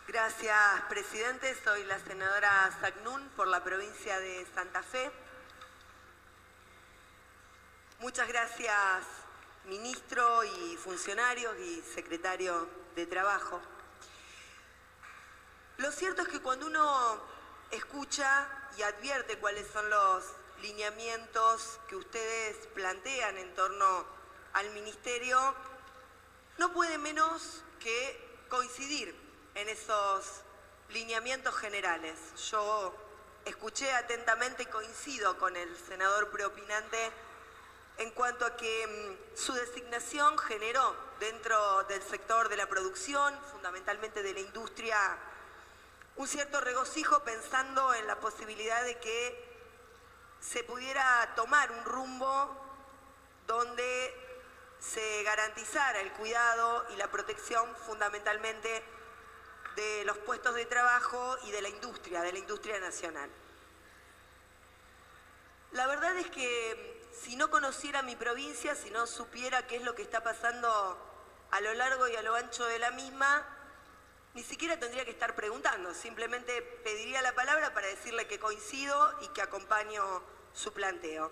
Gracias, presidente. Soy la senadora Zagnún por la provincia de Santa Fe. Muchas gracias, ministro y funcionarios y secretario de Trabajo. Lo cierto es que cuando uno escucha y advierte cuáles son los lineamientos que ustedes plantean en torno al ministerio, no puede menos que coincidir en esos lineamientos generales. Yo escuché atentamente y coincido con el senador preopinante en cuanto a que su designación generó dentro del sector de la producción, fundamentalmente de la industria, un cierto regocijo pensando en la posibilidad de que se pudiera tomar un rumbo donde se garantizara el cuidado y la protección fundamentalmente de los puestos de trabajo y de la industria nacional. La verdad es que si no conociera mi provincia, si no supiera qué es lo que está pasando a lo largo y a lo ancho de la misma, ni siquiera tendría que estar preguntando, simplemente pediría la palabra para decirle que coincido y que acompaño su planteo.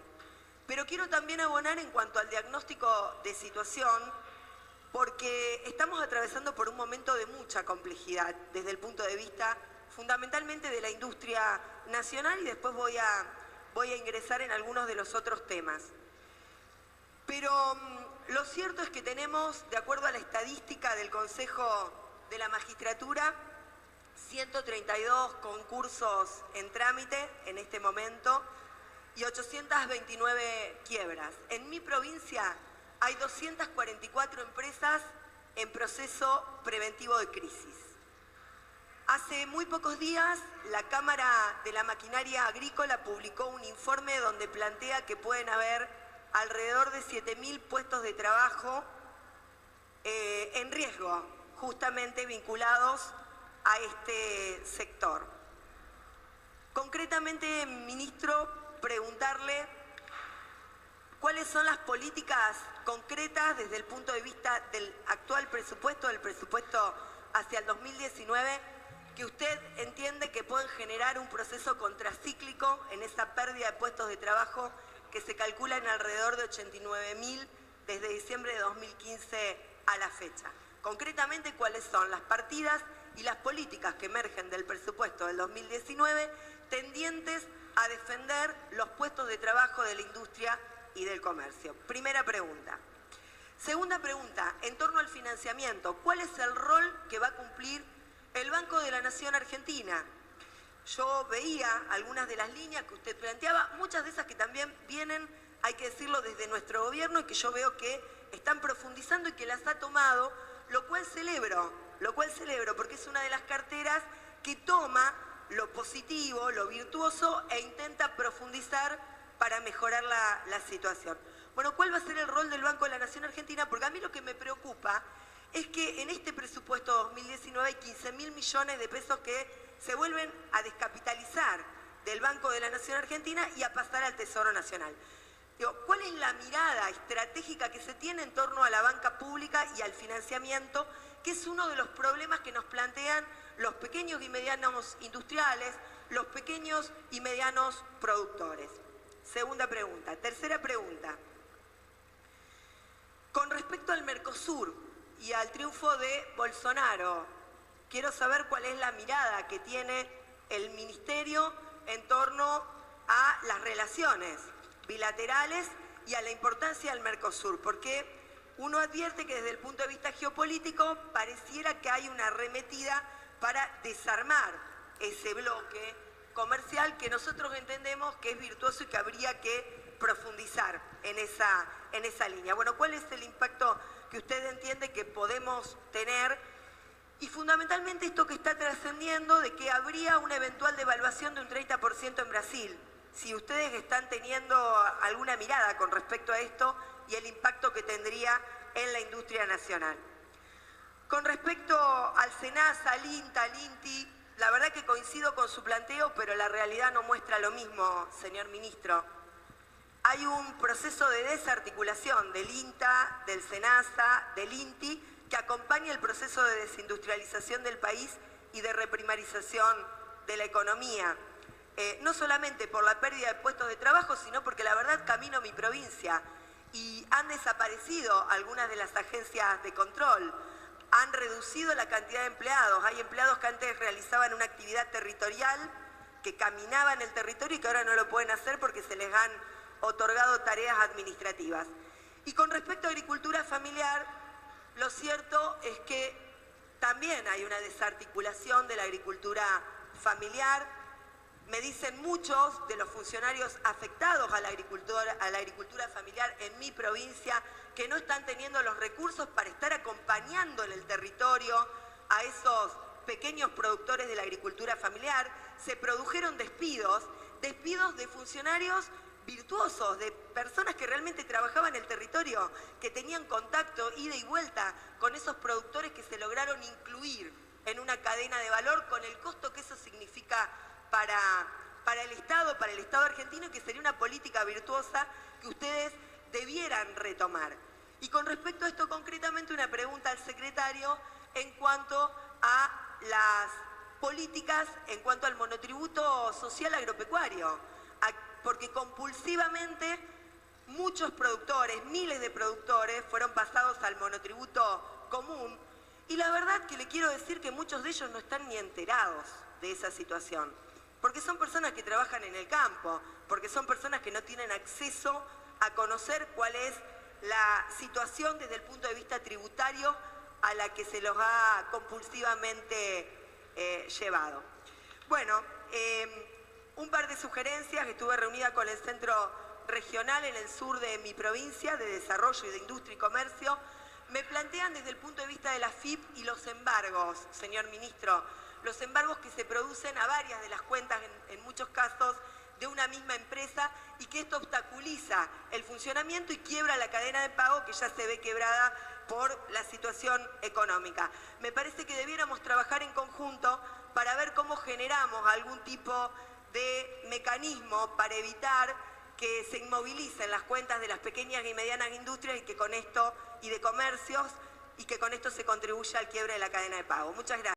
Pero quiero también abonar en cuanto al diagnóstico de situación, porque estamos atravesando por un momento de mucha complejidad desde el punto de vista fundamentalmente de la industria nacional y después voy a ingresar en algunos de los otros temas. Pero lo cierto es que tenemos, de acuerdo a la estadística del Consejo de la Magistratura, 132 concursos en trámite en este momento y 829 quiebras. En mi provincia hay 244 empresas en proceso preventivo de crisis. Hace muy pocos días, la Cámara de la Maquinaria Agrícola publicó un informe donde plantea que pueden haber alrededor de 7.000 puestos de trabajo en riesgo, justamente vinculados a este sector. Concretamente, ministro, preguntarle cuáles son las políticas concretas desde el punto de vista del actual presupuesto, del presupuesto hacia el 2019, que usted entiende que pueden generar un proceso contracíclico en esa pérdida de puestos de trabajo que se calcula en alrededor de 89.000 desde diciembre de 2015 a la fecha. Concretamente, ¿cuáles son las partidas y las políticas que emergen del presupuesto del 2019 tendientes a defender los puestos de trabajo de la industria y del comercio? Primera pregunta. Segunda pregunta, en torno al financiamiento, ¿cuál es el rol que va a cumplir el Banco de la Nación Argentina? Yo veía algunas de las líneas que usted planteaba, muchas de esas que también vienen, hay que decirlo, desde nuestro gobierno y que yo veo que están profundizando y que las ha tomado, lo cual celebro, porque es una de las carteras que toma lo positivo, lo virtuoso e intenta profundizar para mejorar la situación. Bueno, ¿cuál va a ser el rol del Banco de la Nación Argentina? Porque a mí lo que me preocupa es que en este presupuesto 2019 hay 15.000 millones de pesos que se vuelven a descapitalizar del Banco de la Nación Argentina y a pasar al Tesoro Nacional. Digo, ¿cuál es la mirada estratégica que se tiene en torno a la banca pública y al financiamiento, que es uno de los problemas que nos plantean los pequeños y medianos industriales, los pequeños y medianos productores? Segunda pregunta. Tercera pregunta. Con respecto al Mercosur y al triunfo de Bolsonaro, quiero saber cuál es la mirada que tiene el ministerio en torno a las relaciones bilaterales y a la importancia del Mercosur, porque uno advierte que desde el punto de vista geopolítico pareciera que hay una arremetida para desarmar ese bloque comercial que nosotros entendemos que es virtuoso y que habría que profundizar en esa línea. Bueno, ¿cuál es el impacto que usted entiende que podemos tener? Y fundamentalmente esto que está trascendiendo de que habría una eventual devaluación de un 30% en Brasil. Si ustedes están teniendo alguna mirada con respecto a esto y el impacto que tendría en la industria nacional. Con respecto al SENASA, al INTA, al INTI, la verdad que coincido con su planteo, pero la realidad no muestra lo mismo, señor ministro. Hay un proceso de desarticulación del INTA, del SENASA, del INTI, que acompaña el proceso de desindustrialización del país y de reprimarización de la economía. No solamente por la pérdida de puestos de trabajo, sino porque la verdad camino a mi provincia y han desaparecido algunas de las agencias de control, han reducido la cantidad de empleados. Hay empleados que antes realizaban una actividad territorial, que caminaban el territorio y que ahora no lo pueden hacer porque se les han otorgado tareas administrativas. Y con respecto a agricultura familiar, lo cierto es que también hay una desarticulación de la agricultura familiar. Me dicen muchos de los funcionarios afectados a la agricultura familiar en mi provincia que no están teniendo los recursos para estar acompañando en el territorio a esos pequeños productores de la agricultura familiar. Se produjeron despidos de funcionarios virtuosos, de personas que realmente trabajaban en el territorio, que tenían contacto, ida y vuelta con esos productores que se lograron incluir en una cadena de valor con el costo que eso significa para el Estado argentino, que sería una política virtuosa que ustedes debieran retomar. Y con respecto a esto concretamente, una pregunta al secretario en cuanto a las políticas, en cuanto al monotributo social agropecuario, porque compulsivamente muchos productores, miles de productores, fueron pasados al monotributo común, y la verdad que le quiero decir que muchos de ellos no están ni enterados de esa situación, porque son personas que trabajan en el campo, porque son personas que no tienen acceso a conocer cuál es la situación desde el punto de vista tributario a la que se los ha compulsivamente llevado. Bueno, un par de sugerencias. Estuve reunida con el Centro Regional en el sur de mi provincia, de Desarrollo y de Industria y Comercio. Me plantean desde el punto de vista de la FIP y los embargos, señor ministro, los embargos que se producen a varias de las cuentas, en muchos casos, de una misma empresa, y que esto obstaculiza el funcionamiento y quiebra la cadena de pago que ya se ve quebrada por la situación económica. Me parece que debiéramos trabajar en conjunto para ver cómo generamos algún tipo de mecanismo para evitar que se inmovilicen las cuentas de las pequeñas y medianas industrias y que con esto, y de comercios, y que con esto se contribuya al quiebre de la cadena de pago. Muchas gracias.